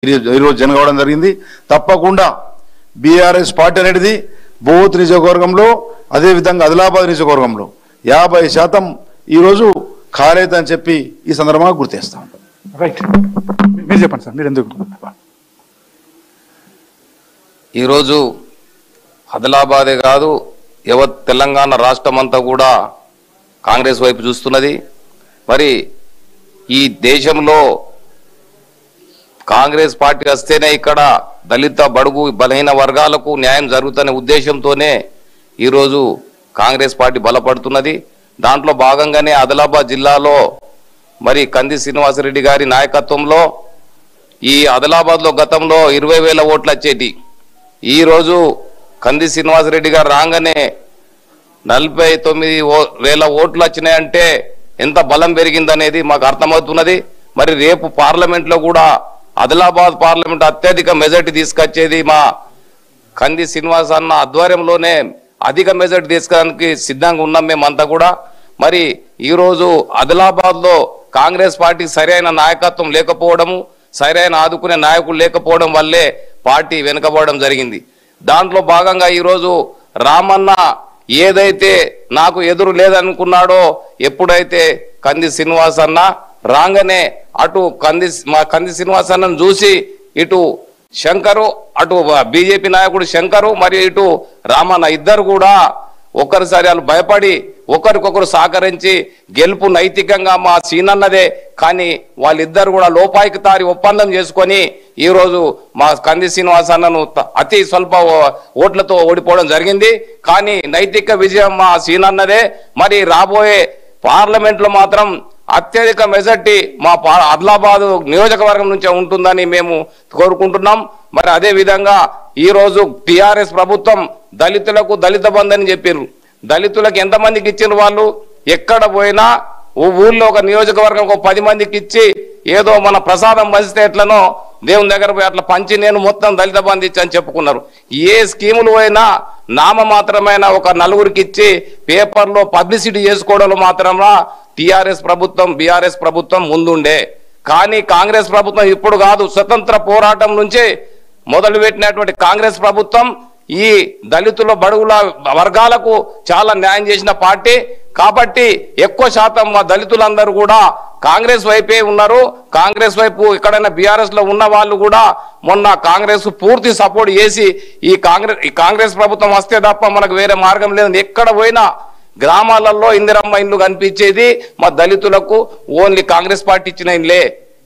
ఈరోజు జనగవడం జరిగింది. తప్పకుండా బీఆర్ఎస్ పార్టీ అనేది బోత్ నియోజకవర్గంలో అదేవిధంగా ఆదిలాబాద్ నియోజకవర్గంలో 50% ఈరోజు ఖాళీదని చెప్పి ఈ సందర్భంగా గుర్తిస్తాం. రైట్, మీరు చెప్పండి సార్, మీరు ఎందుకు? ఈరోజు ఆదిలాబాదే కాదు యావత్ తెలంగాణ రాష్ట్రం అంతా కూడా కాంగ్రెస్ వైపు చూస్తున్నది. మరి ఈ దేశంలో కాంగ్రెస్ పార్టీ వస్తేనే ఇక్కడ దళిత బడుగు బలహీన వర్గాలకు న్యాయం జరుగుతున్న ఉద్దేశంతోనే ఈరోజు కాంగ్రెస్ పార్టీ బలపడుతున్నది. దాంట్లో భాగంగానే ఆదిలాబాద్ జిల్లాలో మరి కంది శ్రీనివాసరెడ్డి గారి నాయకత్వంలో ఈ ఆదిలాబాద్లో గతంలో 20,000 ఓట్లు వచ్చేటి. ఈరోజు కంది శ్రీనివాసరెడ్డి గారు రాగానే 49,000 ఓట్లు వచ్చినాయంటే ఎంత బలం పెరిగిందనేది మాకు అర్థమవుతున్నది. మరి రేపు పార్లమెంట్లో కూడా ఆదిలాబాద్ పార్లమెంట్ అత్యధిక మెజార్టీ తీసుకొచ్చేది మా కంది శ్రీనివాస్ అన్న ఆధ్వర్యంలోనే అధిక మెజార్టీ తీసుకోవడానికి సిద్ధంగా ఉన్నాం మేమంతా కూడా. మరి ఈరోజు ఆదిలాబాద్లో కాంగ్రెస్ పార్టీకి సరైన నాయకత్వం లేకపోవడము, సరైన ఆదుకునే నాయకులు లేకపోవడం వల్లే పార్టీ వెనుకబడడం జరిగింది. దాంట్లో భాగంగా ఈరోజు రామన్న ఏదైతే నాకు ఎదురు లేదనుకున్నాడో, ఎప్పుడైతే కంది శ్రీనివాస్ అన్న రాగానే అటు మా కంది శ్రీనివాస్ అన్నను చూసి ఇటు శంకరు, అటు బీజేపీ నాయకుడు శంకరు మరియు ఇటు రామన్న ఇద్దరు కూడా ఒక్కరిసారి వాళ్ళు భయపడి ఒకరికొకరు సహకరించి గెలుపు నైతికంగా మా సీనన్నదే, కానీ వాళ్ళిద్దరు కూడా లోపాయికి ఒప్పందం చేసుకొని ఈరోజు మా కంది శ్రీనివాస్ అన్నను అతి స్వల్ప ఓట్లతో ఓడిపోవడం జరిగింది. కానీ నైతిక విజయం మా సీనన్నదే. మరి రాబోయే పార్లమెంట్లో మాత్రం అత్యధిక మెజార్టీ మా ఆదిలాబాద్ నియోజకవర్గం నుంచే ఉంటుందని మేము కోరుకుంటున్నాం. మరి అదే విధంగా ఈరోజు టిఆర్ఎస్ ప్రభుత్వం దళితులకు దళిత బంధు అని చెప్పారు. దళితులకు ఎంతమందికి ఇచ్చిన వాళ్ళు? ఎక్కడ పోయినా ఊళ్ళో ఒక నియోజకవర్గం 10 మందికి ఇచ్చి ఏదో మన ప్రసాదం పంచితే ఎట్లనో దేవుని దగ్గర పోయి అట్లా పంచి నేను మొత్తం దళిత బంధు ఇచ్చి అని చెప్పుకున్నారు. ఏ స్కీములు పోయినా నామ మాత్రమైన ఒక 4గురికి ఇచ్చి పేపర్లో పబ్లిసిటీ చేసుకోవడంలో మాత్రమే టిఆర్ఎస్ ప్రభుత్వం బీఆర్ఎస్ ప్రభుత్వం ముందుండే. కానీ కాంగ్రెస్ ప్రభుత్వం ఇప్పుడు కాదు, స్వతంత్ర పోరాటం నుంచి మొదలుపెట్టినటువంటి కాంగ్రెస్ ప్రభుత్వం ఈ దళితుల బడుగుల వర్గాలకు చాలా న్యాయం చేసిన పార్టీ. కాబట్టి ఎక్కువ శాతం మా దళితులందరూ కూడా కాంగ్రెస్ వైపే ఉన్నారు. కాంగ్రెస్ వైపు ఎక్కడైనా బీఆర్ఎస్ లో ఉన్న వాళ్ళు కూడా మొన్న కాంగ్రెస్ పూర్తి సపోర్ట్ చేసి ఈ కాంగ్రెస్ ప్రభుత్వం వస్తే తప్ప మనకు వేరే మార్గం లేదు. ఎక్కడ పోయినా గ్రామాలలో ఇందిరమ్మ ఇల్లు కనిపించేది మా దళితులకు ఓన్లీ కాంగ్రెస్ పార్టీ ఇచ్చిన ఇల్లే.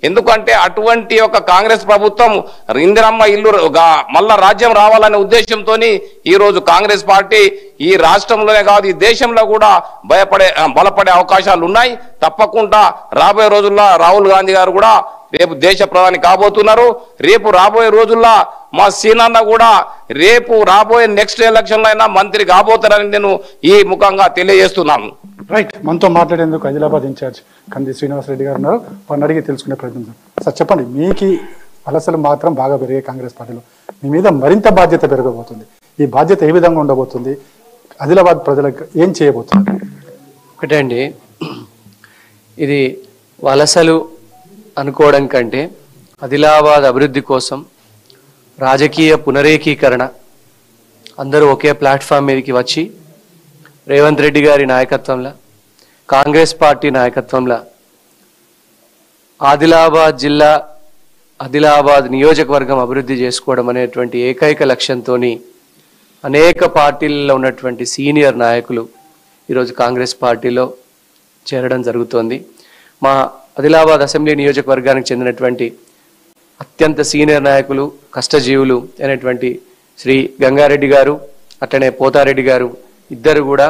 ఎందుకంటే అటువంటి ఒక కాంగ్రెస్ ప్రభుత్వం ఇందిరమ్మ ఇల్లు మళ్ళా రాజ్యం రావాలనే ఉద్దేశంతో ఈరోజు కాంగ్రెస్ పార్టీ ఈ రాష్ట్రంలోనే కాదు ఈ దేశంలో కూడా బలపడే అవకాశాలు ఉన్నాయి. తప్పకుండా రాబోయే రోజుల్లో రాహుల్ గాంధీ గారు కూడా రేపు దేశ ప్రధాని కాబోతున్నారు. రేపు రాబోయే రోజుల్లో మా సీనన్న కూడా రేపు రాబోయే నెక్స్ట్ ఎలక్షన్లో అయినా మంత్రి కాబోతారని నేను ఈ ముఖంగా తెలియజేస్తున్నాను. రైట్, మనతో మాట్లాడేందుకు ఆదిలాబాద్ ఇన్ఛార్జ్ కంది శ్రీనివాసరెడ్డి గారు ఉన్నారు. వారిని అడిగి తెలుసుకునే ప్రయత్నం సార్. చెప్పండి, మీకు వలసలు మాత్రం బాగా పెరిగే కాంగ్రెస్ పార్టీలో మీ మీద మరింత బాధ్యత పెరగబోతుంది. ఈ బాధ్యత ఏ విధంగా ఉండబోతుంది? ఆదిలాబాద్ ప్రజలకు ఏం చేయబోతున్నారు? ఒకటే అండి, ఇది వలసలు అనుకోవడం కంటే ఆదిలాబాద్ అభివృద్ధి కోసం రాజకీయ పునరేకీకరణ, అందరూ ఒకే ప్లాట్ఫామ్ మీదకి వచ్చి రేవంత్ రెడ్డి గారి నాయకత్వంలో కాంగ్రెస్ పార్టీ నాయకత్వంలో ఆదిలాబాద్ జిల్లా ఆదిలాబాద్ నియోజకవర్గం అభివృద్ధి చేసుకోవడం అనేటువంటి ఏకైక లక్ష్యంతో అనేక పార్టీలలో ఉన్నటువంటి సీనియర్ నాయకులు ఈరోజు కాంగ్రెస్ పార్టీలో చేరడం జరుగుతోంది. మా ఆదిలాబాద్ అసెంబ్లీ నియోజకవర్గానికి చెందినటువంటి అత్యంత సీనియర్ నాయకులు కష్టజీవులు అయినటువంటి శ్రీ గంగారెడ్డి గారు అట్లనే పోతారెడ్డి గారు ఇద్దరు కూడా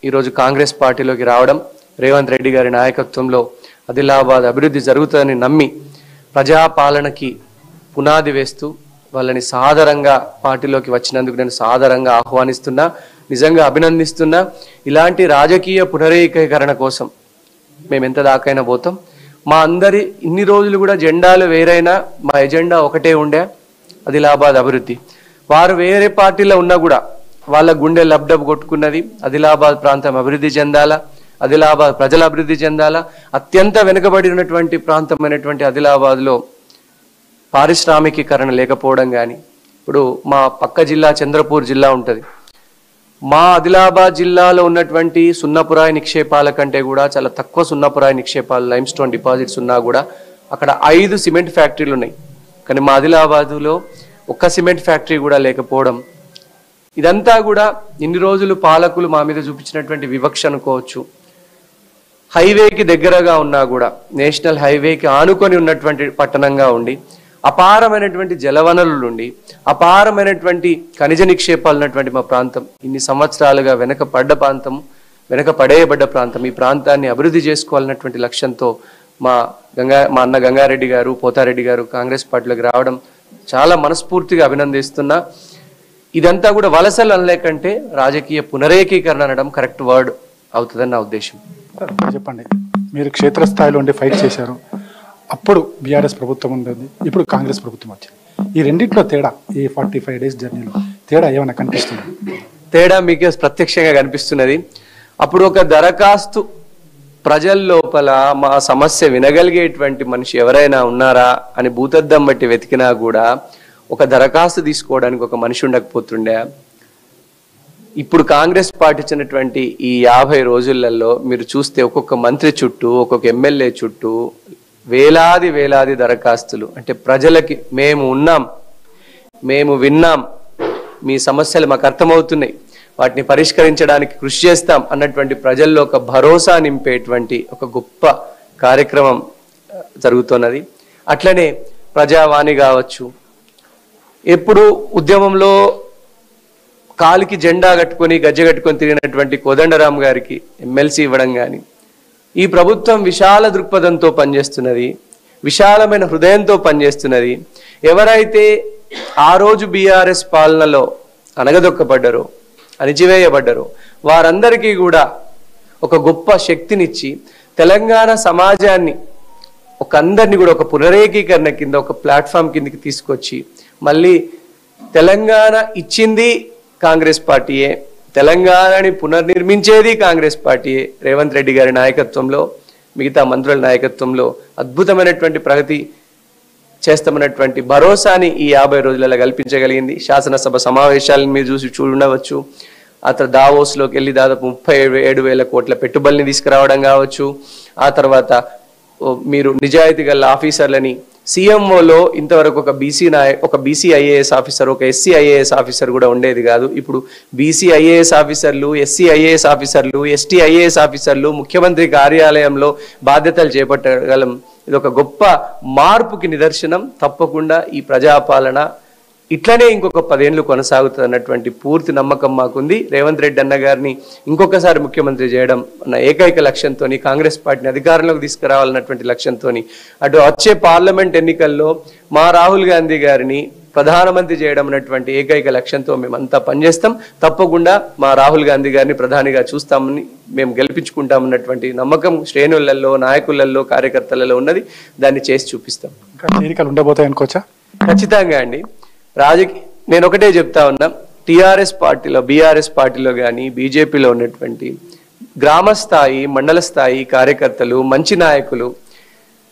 ఈరోజు కాంగ్రెస్ పార్టీలోకి రావడం, రేవంత్ రెడ్డి గారి నాయకత్వంలో ఆదిలాబాద్ అభివృద్ధి జరుగుతుందని నమ్మి ప్రజాపాలనకి పునాది వేస్తూ వాళ్ళని సాదరంగా పార్టీలోకి వచ్చినందుకు నేను సాదరంగా ఆహ్వానిస్తున్నా, నిజంగా అభినందిస్తున్నా. ఇలాంటి రాజకీయ పునరేకీకరణ కోసం మేము ఎంత దాకైనా పోతాం. మా అందరి ఇన్ని రోజులు కూడా జెండాలు వేరైనా మా ఎజెండా ఒకటే ఉండే, ఆదిలాబాద్ అభివృద్ధి. వారు వేరే పార్టీలో ఉన్నా కూడా వాళ్ళ గుండె లబ్డబ్ కొట్టుకున్నది ఆదిలాబాద్ ప్రాంతం అభివృద్ధి చెందాలా, ఆదిలాబాద్ ప్రజల అభివృద్ధి చెందాలా. అత్యంత వెనుకబడి ఉన్నటువంటి ప్రాంతమైనటువంటి ఆదిలాబాద్లో పారిశ్రామికీకరణ లేకపోవడం కానీ, ఇప్పుడు మా పక్క జిల్లా చంద్రపూర్ జిల్లా ఉంటుంది. మా ఆదిలాబాద్ జిల్లాలో ఉన్నటువంటి సున్నపురాయి నిక్షేపాల కంటే కూడా చాలా తక్కువ సున్నపురాయి నిక్షేపాలు, లైమ్ స్టోన్ డిపాజిట్స్ ఉన్నా కూడా అక్కడ 5 సిమెంట్ ఫ్యాక్టరీలు ఉన్నాయి. కానీ మా ఆదిలాబాదులో ఒక్క సిమెంట్ ఫ్యాక్టరీ కూడా లేకపోవడం, ఇదంతా కూడా ఇన్ని రోజులు పాలకులు మా మీద చూపించినటువంటి వివక్ష అనుకోవచ్చు. హైవేకి దగ్గరగా ఉన్నా కూడా, నేషనల్ హైవేకి ఆనుకొని ఉన్నటువంటి పట్టణంగా ఉండి, అపారమైనటువంటి జలవనరులు ఉండి, అపారమైనటువంటి ఖనిజ నిక్షేపాలు ఉన్నటువంటి మా ప్రాంతం, ఇన్ని సంవత్సరాలుగా వెనకపడేయబడ్డ ప్రాంతం, ఈ ప్రాంతాన్ని అభివృద్ధి చేసుకోవాలన్నటువంటి లక్ష్యంతో మా అన్న గంగారెడ్డి గారు, పోతారెడ్డి గారు కాంగ్రెస్ పార్టీలోకి రావడం చాలా మనస్ఫూర్తిగా అభినందిస్తున్నా. ఇదంతా కూడా వలసలు అనలేకంటే రాజకీయ పునరేకీకరణ అనడం కరెక్ట్ వర్డ్ అవుతుందని నా ఉద్దేశం. చెప్పండి, మీరు క్షేత్రస్థాయిలో ఉండి ఫైట్ చేశారు. అప్పుడు బీఆర్ఎస్ ప్రభుత్వం ఉండేది, ఇప్పుడు కాంగ్రెస్ ప్రభుత్వం వచ్చింది. ఈ రెండింటిలో తేడా, ఈ 45 days జర్నీలో తేడా ఏమైనా కనిపిస్తుంది? తేడా మీకు ప్రత్యక్షంగా కనిపిస్తున్నది. అప్పుడు ఒక దరఖాస్తు ప్రజల లోపల మా సమస్య వినగలిగేటువంటి మనిషి ఎవరైనా ఉన్నారా అని భూతద్దం బట్టి వెతికినా కూడా ఒక దరఖాస్తు తీసుకోవడానికి ఒక మనిషి ఉండకపోతుండే. ఇప్పుడు కాంగ్రెస్ పార్టీ ఇచ్చినటువంటి ఈ 50 రోజులలో మీరు చూస్తే ఒక్కొక్క మంత్రి చుట్టూ, ఒక్కొక్క ఎమ్మెల్యే చుట్టూ వేలాది దరఖాస్తులు. అంటే ప్రజలకి మేము ఉన్నాం, మేము విన్నాం, మీ సమస్యలు మాకు అర్థమవుతున్నాయి, వాటిని పరిష్కరించడానికి కృషి చేస్తాం అన్నటువంటి ప్రజల్లో ఒక భరోసా నింపేటువంటి ఒక గొప్ప కార్యక్రమం జరుగుతున్నది. అట్లనే ప్రజావాణి కావచ్చు, ఎప్పుడు ఉద్యమంలో కాలికి జెండా కట్టుకొని గజ్జె కట్టుకొని తిరిగినటువంటి కోదండరాం గారికి ఎమ్మెల్సీ ఇవ్వడం కానీ, ఈ ప్రభుత్వం విశాల దృక్పథంతో పనిచేస్తున్నది, విశాలమైన హృదయంతో పనిచేస్తున్నది. ఎవరైతే ఆ రోజు బీఆర్ఎస్ పాలనలో అనగదొక్కబడ్డారో, అణిచివేయబడ్డారో వారందరికీ కూడా ఒక గొప్ప శక్తినిచ్చి తెలంగాణ సమాజాన్ని అందరినీ కూడా ఒక పునరేకీకరణ కింద, ఒక ప్లాట్ఫామ్ కిందకి తీసుకొచ్చి మళ్ళీ తెలంగాణ ఇచ్చింది కాంగ్రెస్ పార్టీయే, తెలంగాణని పునర్నిర్మించేది కాంగ్రెస్ పార్టీయే. రేవంత్ రెడ్డి గారి నాయకత్వంలో, మిగతా మంత్రుల నాయకత్వంలో అద్భుతమైనటువంటి ప్రగతి చేస్తామన్నటువంటి భరోసాని ఈ 50 రోజులలో కల్పించగలిగింది. శాసనసభ సమావేశాలను మీరు చూడవచ్చు. ఆ తర్వాత దావోస్లోకి వెళ్ళి దాదాపు 37,000 కోట్ల పెట్టుబడిని తీసుకురావడం కావచ్చు. ఆ తర్వాత మీరు నిజాయితీ గల ఆఫీసర్లని, సీఎంఓలో ఇంతవరకు ఒక బీసీ ఐఏఎస్ ఆఫీసర్, ఒక ఎస్సీ ఐఏఎస్ ఆఫీసర్ కూడా ఉండేది కాదు. ఇప్పుడు బీసీ ఐఏఎస్ ఆఫీసర్లు, ఎస్సీ ఐఏఎస్ ఆఫీసర్లు, ఎస్టీ ఐఏఎస్ ఆఫీసర్లు ముఖ్యమంత్రి కార్యాలయంలో బాధ్యతలు చేపట్టగలం. ఇది ఒక గొప్ప మార్పుకి నిదర్శనం. తప్పకుండా ఈ ప్రజాపాలన ఇట్లనే ఇంకొక 10 ఏళ్ళు కొనసాగుతుంది అన్నటువంటి పూర్తి నమ్మకం మాకుంది. రేవంత్ రెడ్డి అన్న గారిని ఇంకొకసారి ముఖ్యమంత్రి చేయడం అన్న ఏకైక లక్ష్యంతో, కాంగ్రెస్ పార్టీని అధికారంలోకి తీసుకురావాలన్నటువంటి లక్ష్యంతో, అటు వచ్చే పార్లమెంట్ ఎన్నికల్లో మా రాహుల్ గాంధీ గారిని ప్రధానమంత్రి చేయడం అన్నటువంటి ఏకైక లక్ష్యంతో మేమంతా పనిచేస్తాం. తప్పకుండా మా రాహుల్ గాంధీ గారిని ప్రధానిగా చూస్తామని, మేము గెలిపించుకుంటామన్నటువంటి నమ్మకం శ్రేణులలో, నాయకులలో, కార్యకర్తలలో ఉన్నది. దాన్ని చేసి చూపిస్తాం. ఎన్నికలు ఉండబోతాయి అనుకోవచ్చా? ఖచ్చితంగా అండి. నేను ఒకటే చెప్తా ఉన్నా, టిఆర్ఎస్ పార్టీలో, బీఆర్ఎస్ పార్టీలో కానీ బీజేపీలో ఉన్నటువంటి గ్రామ స్థాయి, మండల స్థాయి కార్యకర్తలు, మంచి నాయకులు,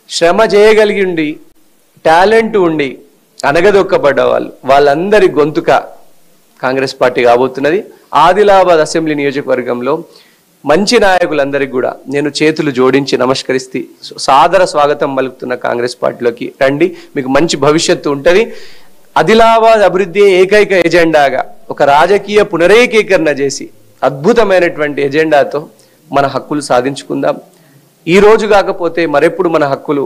శ్రమ చేయగలిగి ఉండి, టాలెంట్ ఉండి అనగదొక్కబడ్డ వాళ్ళందరి గొంతుక కాంగ్రెస్ పార్టీ కాబోతున్నది. ఆదిలాబాద్ అసెంబ్లీ నియోజకవర్గంలో మంచి నాయకులందరికీ కూడా నేను చేతులు జోడించి నమస్కరిస్తూ సాదర స్వాగతం పలుకుతున్న. కాంగ్రెస్ పార్టీలోకి రండి, మీకు మంచి భవిష్యత్తు ఉంటుంది. ఆదిలాబాద్ అభివృద్ధి ఏకైక ఎజెండాగా ఒక రాజకీయ పునరేకీకరణ చేసి అద్భుతమైనటువంటి ఎజెండాతో మన హక్కులు సాధించుకుందాం. ఈ రోజు కాకపోతే మరెప్పుడు మన హక్కులు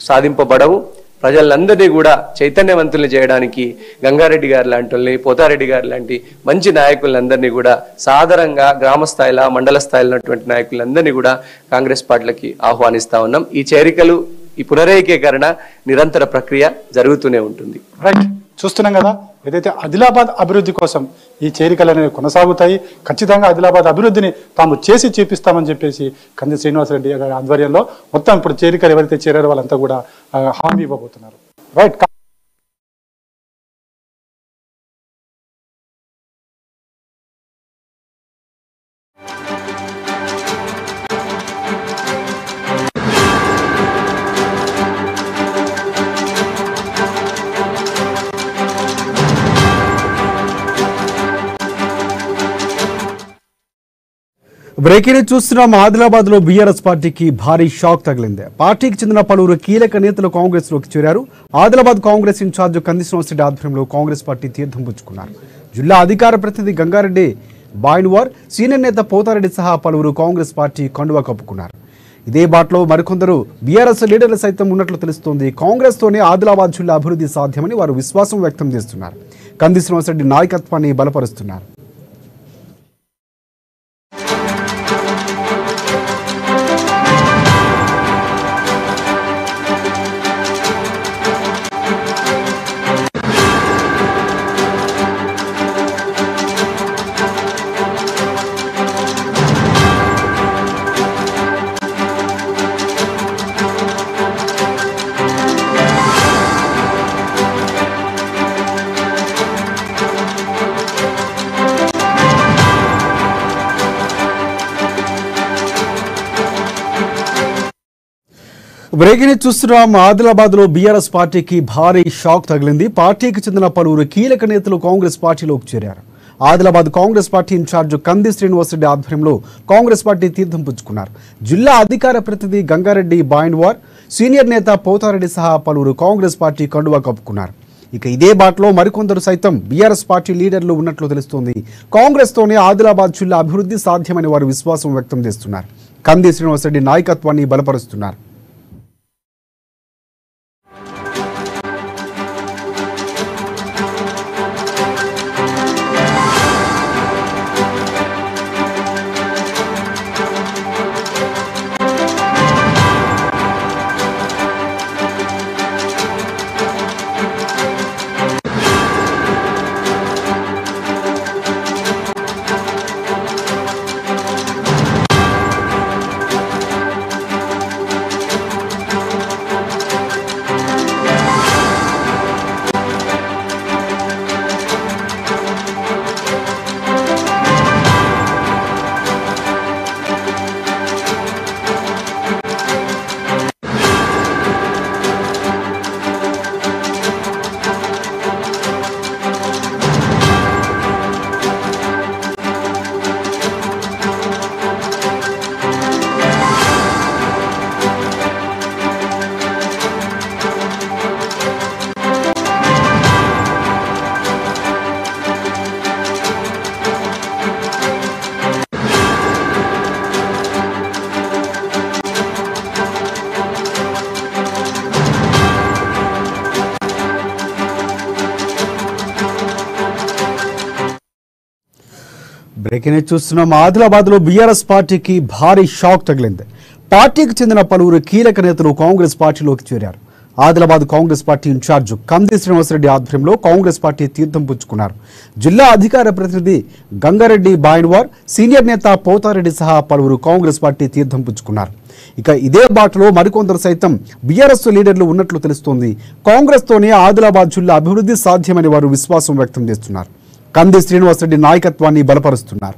సాధింపబడవు. ప్రజలందరినీ కూడా చైతన్యవంతుల్ని చేయడానికి గంగారెడ్డి గారు లాంటి వాళ్ళని, పోతారెడ్డి గారు లాంటి మంచి నాయకులందరినీ కూడా సాదరంగా గ్రామ స్థాయిలో, మండల స్థాయిలో ఉన్నటువంటి నాయకులందరినీ కూడా కాంగ్రెస్ పార్టీలకి ఆహ్వానిస్తా ఉన్నాం. ఈ చేరికలు, ఈ పునరేకీకరణ నిరంతర ప్రక్రియ జరుగుతూనే ఉంటుంది. రైట్, చూస్తున్నాం కదా, ఏదైతే ఆదిలాబాద్ అభివృద్ధి కోసం ఈ చేరికలు అనేవి కొనసాగుతాయి. ఖచ్చితంగా ఆదిలాబాద్ అభివృద్ధిని తాము చేసి చూపిస్తామని చెప్పేసి కంది శ్రీనివాసరెడ్డి గారి ఆధ్వర్యంలో మొత్తం ఇప్పుడు చేరికలు ఎవరైతే చేరారో వాళ్ళంతా కూడా హామీ ఇవ్వబోతున్నారు. రైట్. బ్రేకింగ్ చూస్తున్నాం. ఆదిలాబాద్ లో బీఆర్ఎస్ పార్టీకి భారీ షాక్ తగిలింది. పార్టీకి చెందిన పలువురు కీలక నేతలు కాంగ్రెస్ లోకి చేరారు. ఆదిలాబాద్ కాంగ్రెస్ ఇన్ఛార్జ్ కంది శ్రీనివాసరెడ్డి ఆధ్వర్యంలో కాంగ్రెస్ పార్టీ తీర్థం పుచ్చుకున్నారు. జిల్లా అధికార ప్రతినిధి గంగారెడ్డి బాయిన్వార్, సీనియర్ నేత పోతారెడ్డి సహా పలువురు కాంగ్రెస్ పార్టీ కండువా కప్పుకున్నారు. ఇదే బాటలో మరికొందరు బీఆర్ఎస్ లీడర్లు సైతం ఉన్నట్లు తెలుస్తోంది. కాంగ్రెస్ తోనే ఆదిలాబాద్ జిల్లా అభివృద్ధి సాధ్యమని వారు విశ్వాసం వ్యక్తం చేస్తున్నారు. కంది శ్రీనివాసరెడ్డి నాయకత్వాన్ని బలపరుస్తున్నారు. బ్రేకింగ్ చూస్తున్నాం. ఆదిలాబాద్ లో బీఆర్ఎస్ పార్టీకి భారీ షాక్ తగిలింది. పార్టీకి చెందిన పలువురు కీలక నేతలు కాంగ్రెస్ పార్టీలోకి చేరారు. ఆదిలాబాద్ కాంగ్రెస్ పార్టీ ఇన్ఛార్జ్ కంది శ్రీనివాసరెడ్డి ఆధ్వర్యంలో కాంగ్రెస్ పార్టీ తీర్థం పుచ్చుకున్నారు. జిల్లా అధికార ప్రతినిధి గంగారెడ్డి బాయిన్వార్, సీనియర్ నేత పోతారెడ్డి సహా పలువురు కాంగ్రెస్ పార్టీ కండువా కప్పుకున్నారు. ఇక ఇదే బాటలో మరికొందరు సైతం బీఆర్ఎస్ పార్టీ లీడర్లు ఉన్నట్లు తెలుస్తోంది. కాంగ్రెస్ తోనే ఆదిలాబాద్ జిల్లా అభివృద్ధి సాధ్యమని వారు విశ్వాసం వ్యక్తం చేస్తున్నారు. కంది శ్రీనివాసరెడ్డి నాయకత్వాన్ని బలపరుస్తున్నారు. బ్రేకింగ్ చూస్తున్నాం. ఆదిలాబాద్ లో బీఆర్ఎస్ పార్టీకి భారీ షాక్ తగిలింది. పార్టీకి చెందిన పలువురు కీలక నేతలు కాంగ్రెస్ పార్టీలోకి చేరారు. ఆదిలాబాద్ కాంగ్రెస్ పార్టీ ఇన్ఛార్జ్ కంది శ్రీనివాసరెడ్డి ఆధ్వర్యంలో కాంగ్రెస్ పార్టీ తీర్థం పుచ్చుకున్నారు. జిల్లా అధికార ప్రతినిధి గంగారెడ్డి బాయిన్వార్, సీనియర్ నేత పోతారెడ్డి సహా పలువురు కాంగ్రెస్ పార్టీ తీర్థం పుచ్చుకున్నారు. ఇక ఇదే బాటలో మరికొందరు సైతం బీఆర్ఎస్ లీడర్లు ఉన్నట్లు తెలుస్తోంది. కాంగ్రెస్ తోనే ఆదిలాబాద్ జిల్లా అభివృద్ధి సాధ్యమని వారు విశ్వాసం వ్యక్తం చేస్తున్నారు. కంది శ్రీనివాసరెడ్డి నాయకత్వాన్ని బలపరుస్తున్నారు.